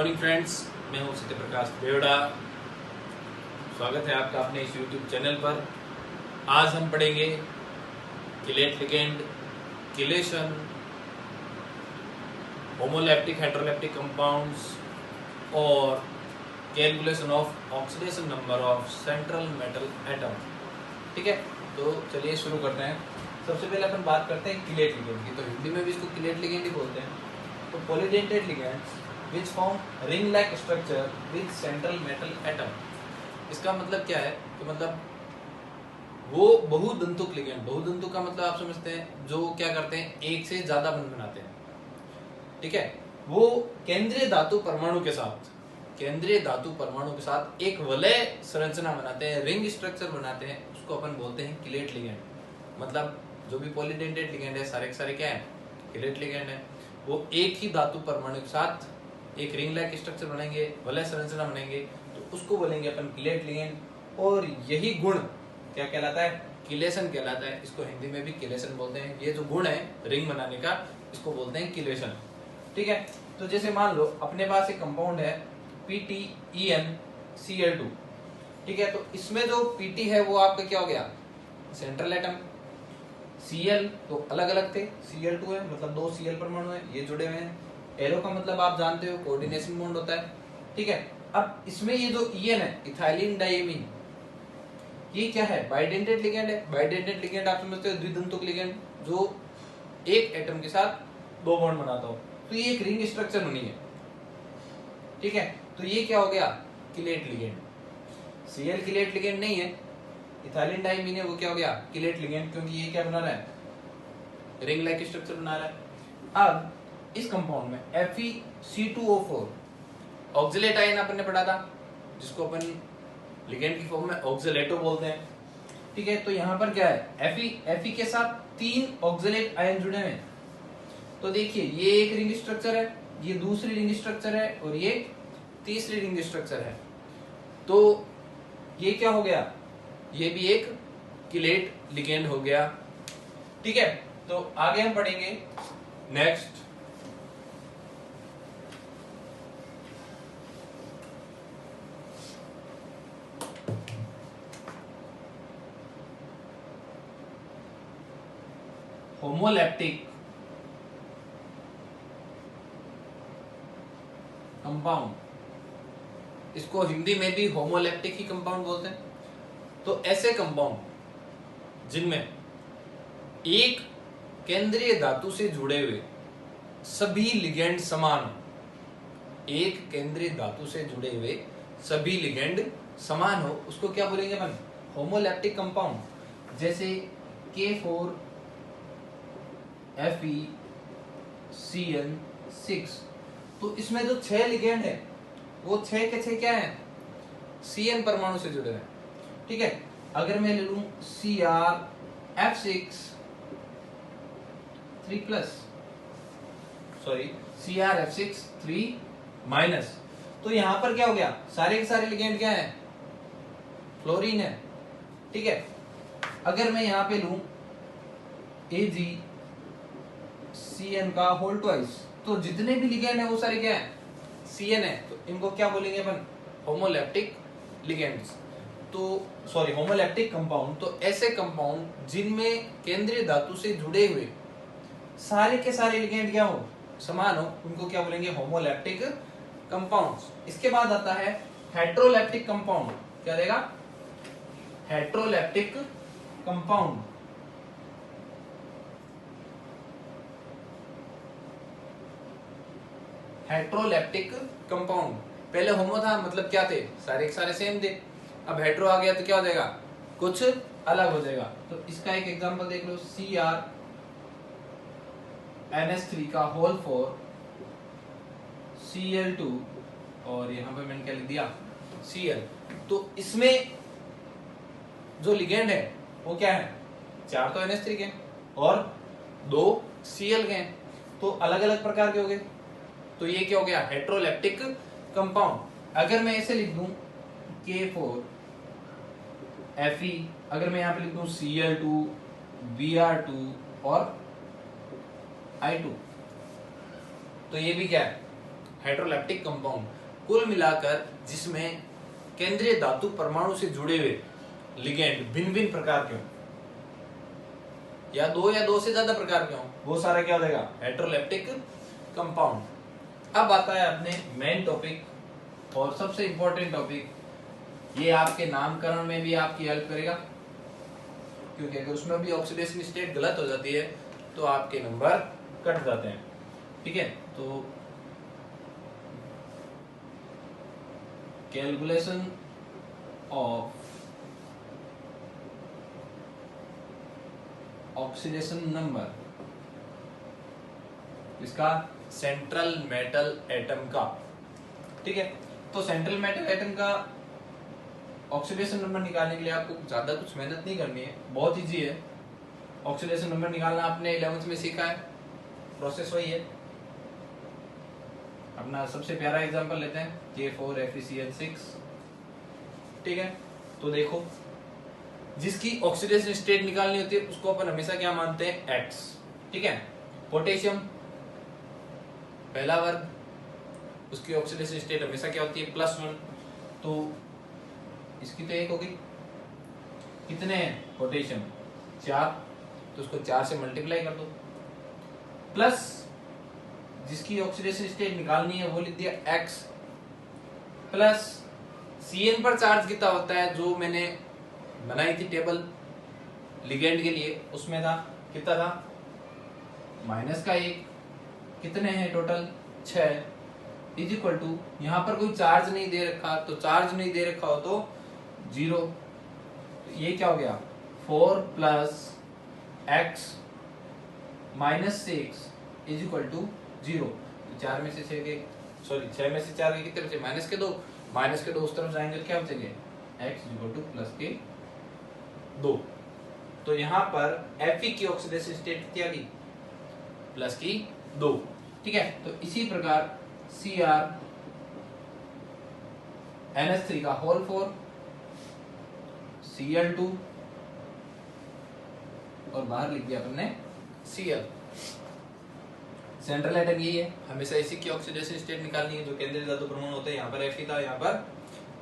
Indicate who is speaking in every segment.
Speaker 1: Morning friends, मैं हूं सत्य प्रकाश देवड़ा। स्वागत है आपका अपने इस यूट्यूब चैनल पर। आज हम पढ़ेंगे chelate ligand, chelation, homoleptic heteroleptic compounds और calculation of oxidation number of central metal atom. ठीक है, तो चलिए शुरू करते हैं। सबसे पहले अपन बात करते हैं किलेट लिगेंड की। तो हिंदी में भी इसको किलेट लिगेंड ही बोलते हैं। तो polydentate ligands which form ring-like structure with central metal atom। इसका मतलब क्या है कि मतलब वो बहुदंतुक लिगेंड, बहुदंतुक का मतलब आप समझते हैं जो क्या करते हैं, एक से ज्यादा बंध बनाते हैं। ठीक है, वो केंद्रीय धातु परमाणु के साथ एक वलय संरचना बनाते हैं, रिंग स्ट्रक्चर बनाते हैं। उसको अपन बोलते हैं किलेट लिगेंड। मतलब जो भी पॉलीडेंटेड लिगेंड है सारे के सारे क्या है, किलेट लिगेंड है। वो एक ही धातु परमाणु के साथ एक रिंग लाइक स्ट्रक्चर बनाएंगे, वलय संरचना बनाएंगे, तो उसको बोलेंगे अपन किलेट लिगेंड। और यही गुण क्या कहलाता है, किलेशन कहलाता है। इसको हिंदी में भी किलेशन बोलते हैं। ये जो गुण है रिंग बनाने का, इसको बोलते हैं किलेशन। ठीक है, तो जैसे मान लो अपने पास एक कंपाउंड है PTEnCl2। ठीक है, तो इसमें जो PT है वो आपका क्या हो गया, सेंट्रल एटम। Cl तो अलग अलग थे, Cl2 है मतलब 2 Cl परमाणु है, ये जुड़े हुए हैं। एरो का मतलब आप जानते हो कोऑर्डिनेशन बॉन्ड होता है। ठीक है, अब इसमें ये जो EN है, इथाइलिन डाइमीन, ये क्या है, बाइडेंटेड लिगेंड है। बाइडेंटेड लिगेंड आप समझते हो, द्विदंतुक लिगेंड जो एक एटम के साथ दो बॉन्ड बनाता हो। तो ये एक रिंग स्ट्रक्चर बनी है। ठीक है, तो ये क्या हो गया, chelate ligand. Cl chelate ligand नहीं है, इथाइलिन डाइमीन है, वो क्या हो गया, किलेट लिगेंड, क्योंकि ये क्या बना रहा है, रिंग लाइक स्ट्रक्चर बना रहा है। अब इस कंपाउंड में FeC2O4 ऑक्सिलेट आयन अपन ने पढ़ा था, जिसको अपन लिगेंड की फॉर्म में ऑक्सिलेटो बोलते हैं। ठीक है, तो यहाँ पर क्या है, Fe के साथ 3 ऑक्सिलेट आयन जुड़े हुए हैं। तो देखिए, ये एक रिंग स्ट्रक्चर है, ये दूसरी रिंग स्ट्रक्चर है और ये तीसरी रिंग स्ट्रक्चर है। तो ये क्या हो गया, ये भी एक किलेट लिगेंड हो गया। ठीक है, तो आगे हम पढ़ेंगे नेक्स्ट होमोलैप्टिक कंपाउंड। इसको हिंदी में भी होमोलैप्टिक ही कंपाउंड बोलते हैं। तो ऐसे कंपाउंड जिनमें एक केंद्रीय धातु से जुड़े हुए सभी लिगेंड समान हो, एक केंद्रीय धातु से जुड़े हुए सभी लिगेंड समान हो, उसको क्या बोलेंगे अपन, होमोलैप्टिक कंपाउंड। जैसे K4FeCN6। तो इसमें जो 6 लिगेंड है वो 6 के 6 क्या है, Cn परमाणु से जुड़े हैं। ठीक है, अगर मैं ले लूं CrF6 3 तो यहां पर क्या हो गया, सारे के सारे लिगेंड क्या है, फ्लोरीन है। ठीक है, अगर मैं यहां पे लूं AgCN का होल ट्वाइस, तो जितने भी लिगेंड है वो सारे क्या है, Cn है। तो इनको क्या बोलेंगे अपन, होमोलैप्टिक लिगेंड्स। तो सॉरी, होमोलैप्टिक कंपाउंड। तो ऐसे कंपाउंड जिनमें केंद्रीय धातु से जुड़े हुए सारे के सारे लिगेंड क्या हो, समान हो, उनको क्या बोलेंगे, होमोलैप्टिक कंपाउंड्स। इसके बाद आता है हेट्रोलैप्टिक कंपाउंड। क्या देगा, हेट्रोलैप्टिक कंपाउंड। हेट्रोलैप्टिक कंपाउंड, पहले होमो था मतलब क्या थे, सारे के सारे सेम थे। अब हेट्रो आ गया तो क्या हो जाएगा, कुछ अलग हो जाएगा। तो इसका एक एग्जांपल देख लो, CrNH3 का होल 4 Cl2 और यहां पे मैंने क्या लिख दिया, Cl। तो इसमें जो लिगेंड है वो क्या है, 4 तो NH3 के और 2 Cl के हैं, तो अलग अलग प्रकार के हो गए। तो ये क्या हो गया, हेट्रोलैप्टिक कंपाउंड। अगर मैं ऐसे लिख दूं K4Fe, अगर मैं यहां पे लिख दूं Cl2 Br2 और I2, तो ये भी क्या है, हाइड्रोलैप्टिक कंपाउंड, कुल मिलाकर जिसमें केंद्रीय धातु परमाणु से जुड़े हुए लिगेंड भिन्न भिन्न प्रकार के हों, या दो से ज्यादा प्रकार के हों, वो सारा क्या हो जाएगा, हाइड्रोलैप्टिक कंपाउंड। अब आता है अपने मेन टॉपिक और सबसे इंपॉर्टेंट टॉपिक, ये आपके नामकरण में भी आपकी हेल्प करेगा, क्योंकि अगर उसमें भी ऑक्सीडेशन स्टेट गलत हो जाती है तो आपके नंबर कट जाते हैं। ठीक है, तो कैलकुलेशन ऑफ ऑक्सीडेशन नंबर इसका सेंट्रल मेटल एटम का। ठीक है, तो सेंट्रल मेटल एटम का ऑक्सीडेशन नंबर निकालने के लिए आपको ज्यादा कुछ मेहनत नहीं करनी है, बहुत इजी है। ऑक्सीडेशन नंबर निकालना आपने 11th में सीखा है, प्रोसेस वही है। अपना सबसे प्यारा एग्जांपल लेते हैं K4FeCl6। ठीक है, तो देखो जिसकी ऑक्सीडेशन स्टेट निकालनी होती है उसको अपन हमेशा क्या मानते हैं, X। ठीक है, पोटेशियम पहला वर्ग, उसकी ऑक्सीडेशन स्टेट हमेशा क्या होती है, +1। तो इसकी तो 1 होगी, कितने हैं पोटेशियम, 4, तो उसको 4 से मल्टीप्लाई कर दो, प्लस जिसकी ऑक्सीडेशन स्टेट निकालनी है वो लिख दिया X, प्लस Cn पर चार्ज कितना होता है, जो मैंने बनाई थी टेबल लिगेंड के लिए, उसमें था कितना था, -1, कितने हैं टोटल, 6, इज इक्वल टू, यहाँ पर कोई चार्ज नहीं दे रखा, तो चार्ज नहीं दे रखा हो तो 0, तो ये क्या हो गया, 4 + X -6 इज इक्वल टू 0। तो 4 में से 6 के, सॉरी 6 में से 4 के कितने बचे, -2, -2 उस तरफ जाएंगे तो क्या बचेंगे, X इक्वल टू +2। तो यहाँ पर Fe की ऑक्सीडेशन स्टेट कितनी आ गई, +2। ठीक है, तो इसी प्रकार Cr NH3 का होल 4, Cl2 और बाहर लिख दिया अपन ने Cl। सेंट्रल एटम यही है, हमेशा इसी की ऑक्सीडेशन स्टेट निकालनी है, जो केंद्रीय धातु परमाणु होते हैं। यहाँ पर Fe था, यहाँ पर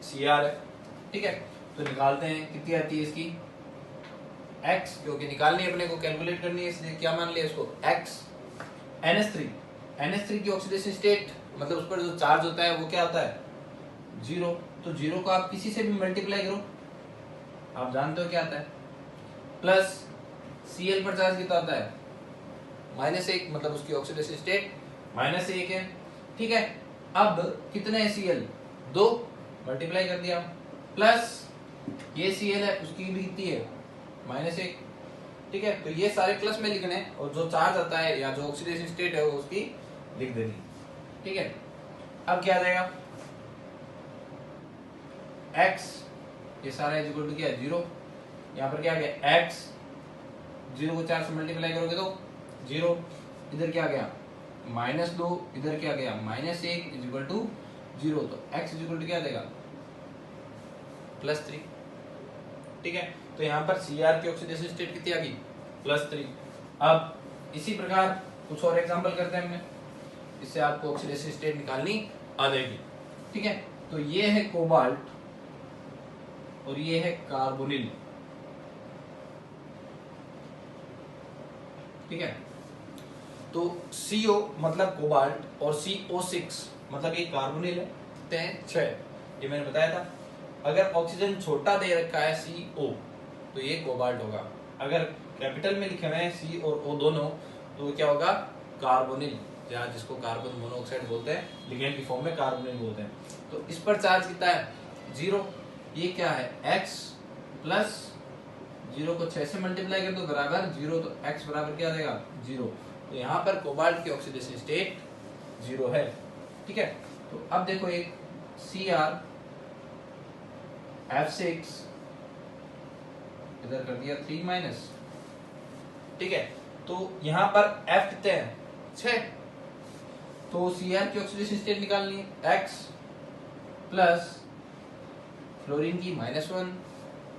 Speaker 1: Cr है। ठीक है, तो निकालते हैं, कितनी आती है इसकी, X, क्योंकि निकालनी है अपने को, कैलकुलेट करनी है, इसलिए क्या मान लिया इसको, X। NH3 की ऑक्सीडेशन स्टेट मतलब उस पर जो चार्ज होता है वो क्या होता है, 0। तो 0 को आप किसी से भी मल्टीप्लाई करो, आप जानते हो क्या आता है, प्लस Cl पर चार्ज कितना होता है, -1, मतलब उसकी ऑक्सीडेशन स्टेट -1 है। ठीक है, अब कितने है Cl, 2, मल्टीप्लाई कर दिया, प्लस ये Cl है, उसकी भी कितनी है, -1। ठीक है, तो ये सारे प्लस में लिखने हैं, और जो चार्ज आता है या जो ऑक्सीडेशन स्टेट है वो उसकी लिख देनी। ठीक है, अब क्या आ जाएगा, X, ये सारा इक्वल टू क्या है, 0। यहाँ पर क्या आ गया, X, 0 को 4 से मल्टीप्लाई करोगे तो 0, इधर क्या आ गया, -2, इधर क्या आ गया, -1 इज इक्वल टू 0। तो X इज इक्वल टू क्या देगा, +3। ठीक है, तो यहाँ पर Cr की ऑक्सीडेशन स्टेट कितनी आ गई, +3। अब इसी प्रकार कुछ और एग्जांपल करते हैं हमने, इससे आपको ऑक्सीडेशन स्टेट निकालनी आ जाएगी। ठीक है, तो ये है कोबाल्ट और ये है कार्बोनिल। ठीक है, तो CO मतलब कोबाल्ट और CO6 मतलब ये कार्बोनिल है, 6, ये मैंने बताया था। अगर ऑक्सीजन छोटा दे रखा है CO तो ये कोबाल्ट होगा, अगर कैपिटल में लिखे हुए हैं C और O दोनों तो क्या होगा, कार्बोनिल, या जिसको कार्बन मोनोऑक्साइड बोलते हैं, लिगेंड की फॉर्म में कार्बोनिल बोलते हैं। तो इस पर चार्ज कितना है, 0। ये क्या है, X प्लस 0 को 6 से मल्टीप्लाई कर दो बराबर 0, तो X बराबर क्या देगा, 0। तो यहाँ पर कोबाल्ट की ऑक्सीडेशन स्टेट 0 है। ठीक है, तो अब देखो एक Cr F6, इधर कर दिया 3-। ठीक है, तो यहाँ पर F कितने हैं, 6। तो Cr की ऑक्सीडेशन स्टेट निकालनी है, X प्लस फ्लोरीन की -1,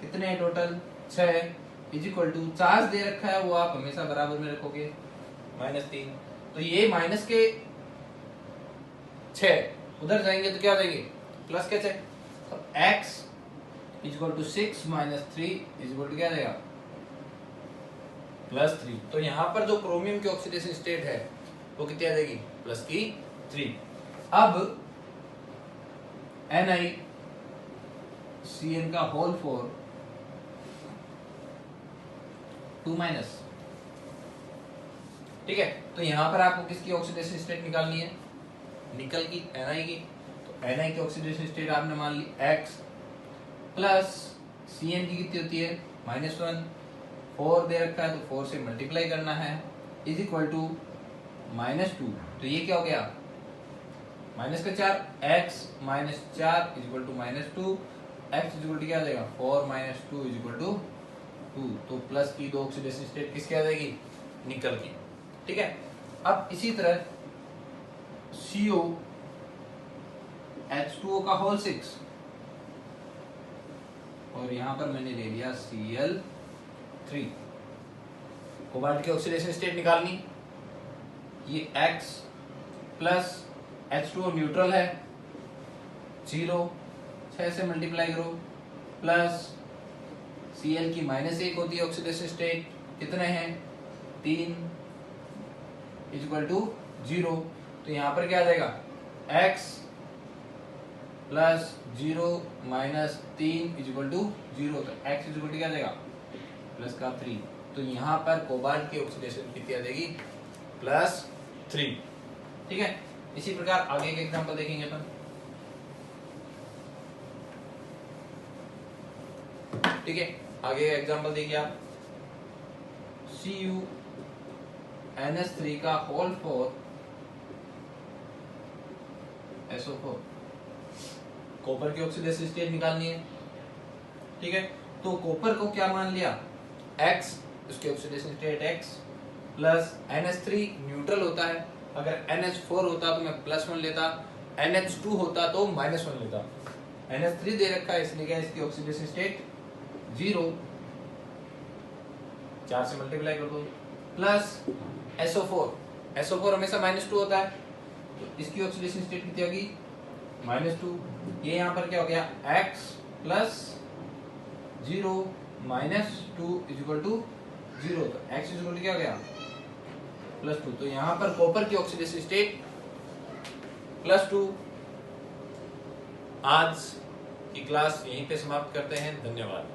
Speaker 1: कितने हैं total, 6 is equal to, charge दे रखा है वो आप हमेशा बराबर में रखोगे, -3। तो ये माइनस के 6 उधर जाएंगे तो क्या हो जाएगी प्लस के 6। तो x equal to 6 minus 3 equal to क्या जाएगा प्लस 3। तो यहाँ पर जो क्रोमियम की ऑक्सीडेशन स्टेट है वो कितनी आ जाएगी प्लस की 3। अब NiCN का होल 4 2 माइनस, ठीक है। तो यहां पर आपको किसकी ऑक्सीडेशन स्टेट निकालनी है निकल की Ni की। तो Ni की ऑक्सीडेशन स्टेट आपने मान ली x प्लस Cn की कितनी होती है -1, 4 दे रखा है तो 4 से मल्टीप्लाई करना है इज इक्वल टू -2। तो ये क्या हो गया माइनस का 4 x minus 4 is equal to -2, x is equal to क्या आ जाएगा 4 माइनस 2 इज इक्वल टू 2। तो प्लस की दो ऑक्सीडेशन स्टेट किसकी आ जाएगी निकल की, ठीक है। अब इसी तरह CO H2O का होल 6 और यहां पर मैंने ले लिया Cl3। कोबाल्ट की ऑक्सीडेशन स्टेट निकालनी, ये X प्लस H2O न्यूट्रल है 0, 6 से मल्टीप्लाई करो प्लस Cl की -1 होती है ऑक्सीडेशन स्टेट, कितने हैं 3 इक्वल टू 0। तो यहाँ पर क्या आ जाएगा x plus 0 minus 3 equal to 0। तो x इक्वल टू क्या आ जाएगा प्लस का 3। तो यहाँ पर कोबाल्ट की ऑक्सीडेशन कितनी आ जाएगी +3, ठीक है। इसी प्रकार आगे के एग्जांपल देखेंगे अपन, ठीक है। आगे का एग्जांपल देखिए आप CuNH3 का होल 4 SO4 कॉपर की ऑक्सीडेशन स्टेट निकालनी है, ठीक है। तो कॉपर को क्या मान लिया X, उसकी oxidation state X plus NH3 neutral होता है, अगर NH4 होता तो मैं +1 लेता, NH2 होता तो -1 लेता। NH3 दे रखा है इसलिए क्या इसकी ऑक्सीडेशन स्टेट 0, 4 से मल्टीप्लाई कर दो प्लस SO4 हमेशा -2 होता है तो इसकी ऑक्सीडेशन स्टेट कितनी होगी -2। ये यहाँ पर क्या हो गया x प्लस 0 -2 इक्वल टू 0। तो x इक्वल टू क्या हो गया +2। तो यहाँ पर कॉपर की ऑक्सीडेशन स्टेट +2। आज की क्लास यहीं पे समाप्त करते हैं, धन्यवाद।